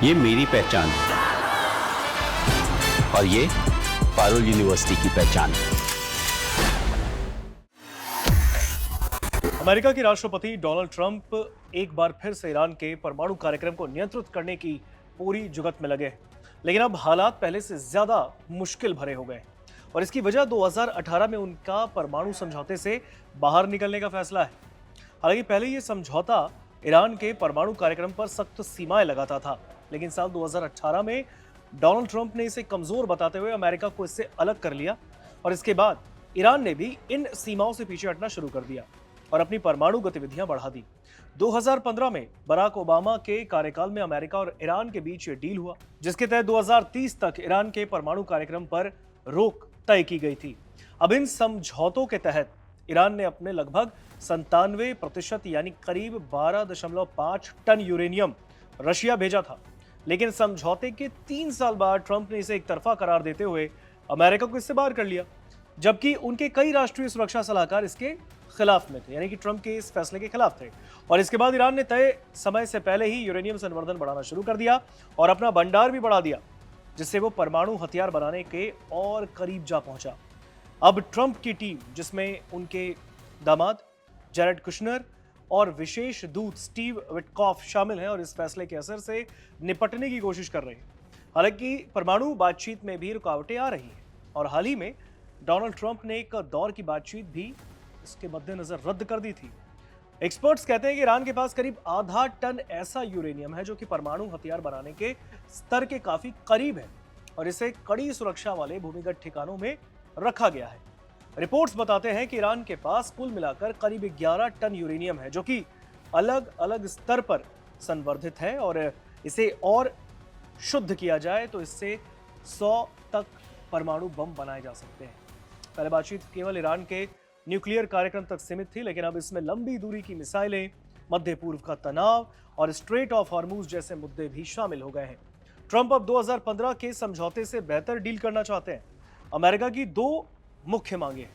ये मेरी पहचान है और ये पारुल यूनिवर्सिटी की पहचान है। अमेरिका के राष्ट्रपति डोनाल्ड ट्रंप एक बार फिर से ईरान के परमाणु कार्यक्रम को नियंत्रित करने की पूरी जुगत में लगे हैं। लेकिन अब हालात पहले से ज्यादा मुश्किल भरे हो गए और इसकी वजह 2018 में उनका परमाणु समझौते से बाहर निकलने का फैसला है। हालांकि पहले यह समझौता ईरान के परमाणु कार्यक्रम पर सख्त सीमाएं लगाता था, लेकिन साल 2018 में डोनाल्ड ट्रंप ने इसे कमजोर बताते हुए अमेरिका को इससे अलग कर लिया और इसके बाद ईरान ने भी इन सीमाओं से पीछे हटना शुरू कर दिया और अपनी परमाणु गतिविधियां बढ़ा दी। 2015 में बराक ओबामा के कार्यकाल में अमेरिका और ईरान के बीच ये डील हुआ, जिसके तहत 2030 तक ईरान के परमाणु कार्यक्रम पर रोक तय की गई थी। अब इन समझौतों के तहत ईरान ने अपने लगभग 97% यानी करीब 12.5 टन यूरेनियम रशिया भेजा था, लेकिन समझौते के 3 साल बाद ट्रंप ने इसे एक तरफा करार देते हुए अमेरिका को इससे बाहर कर लिया, जबकि उनके कई राष्ट्रीय सुरक्षा सलाहकार इसके खिलाफ में थे, यानी कि ट्रंप के इस फैसले के खिलाफ थे। और इसके बाद ईरान ने तय समय से पहले ही यूरेनियम संवर्धन बढ़ाना शुरू कर दिया और अपना भंडार भी बढ़ा दिया, जिससे वो परमाणु हथियार बनाने के और करीब जा पहुंचा। अब ट्रंप की टीम, जिसमें उनके दामाद जैरेड कुशनर और विशेष दूत स्टीव विटकॉफ शामिल हैं, और इस फैसले के असर से निपटने की कोशिश कर रहे हैं। हालांकि परमाणु बातचीत में भी रुकावटें आ रही हैं और हाल ही में डोनाल्ड ट्रंप ने एक दौर की बातचीत भी इसके मद्देनजर रद्द कर दी थी। एक्सपर्ट्स कहते हैं कि ईरान के पास करीब आधा टन ऐसा यूरेनियम है जो कि परमाणु हथियार बनाने के स्तर के काफी करीब है और इसे कड़ी सुरक्षा वाले भूमिगत ठिकानों में रखा गया है। रिपोर्ट्स बताते हैं कि ईरान के पास कुल मिलाकर करीब 11 टन यूरेनियम है जो कि अलग अलग स्तर पर संवर्धित है और इसे और शुद्ध किया जाए तो इससे 100 तक परमाणु बम बनाए जा सकते हैं। पहले बातचीत केवल ईरान के न्यूक्लियर कार्यक्रम तक सीमित थी, लेकिन अब इसमें लंबी दूरी की मिसाइलें, मध्य पूर्व का तनाव और स्ट्रेट ऑफ हॉर्मूज जैसे मुद्दे भी शामिल हो गए हैं। ट्रंप अब 2015 के समझौते से बेहतर डील करना चाहते हैं। अमेरिका की 2 मुख्य मांगे हैं।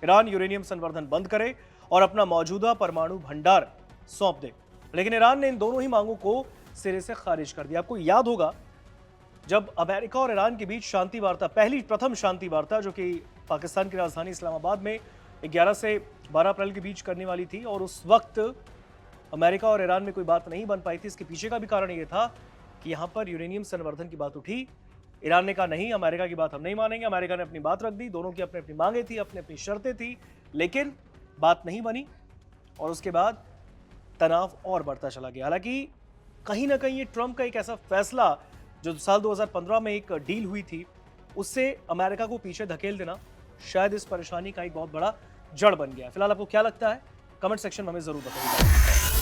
ईरान यूरेनियम संवर्धन बंद करे और अपना मौजूदा परमाणु भंडार सौंप दे, लेकिन ईरान ने इन दोनों ही मांगों को सिरे से खारिज कर दिया। आपको याद होगा जब अमेरिका और ईरान के बीच शांति वार्ता, प्रथम शांति वार्ता जो कि पाकिस्तान की राजधानी इस्लामाबाद में 11 से 12 अप्रैल के बीच करने वाली थी, और उस वक्त अमेरिका और ईरान में कोई बात नहीं बन पाई थी। इसके पीछे का भी कारण ये था कि यहाँ पर यूरेनियम संवर्धन की बात उठी। ईरान ने कहा नहीं, अमेरिका की बात हम नहीं मानेंगे। अमेरिका ने अपनी बात रख दी, दोनों की अपनी अपनी मांगे थी, अपनी अपनी शर्तें थी, लेकिन बात नहीं बनी और उसके बाद तनाव और बढ़ता चला गया। हालांकि कहीं ना कहीं ये ट्रंप का एक ऐसा फैसला जो साल 2015 में एक डील हुई थी, उससे अमेरिका को पीछे धकेल देना शायद इस परेशानी का एक बहुत बड़ा जड़ बन गया। फिलहाल आपको क्या लगता है, कमेंट सेक्शन में हमें जरूर बताइएगा।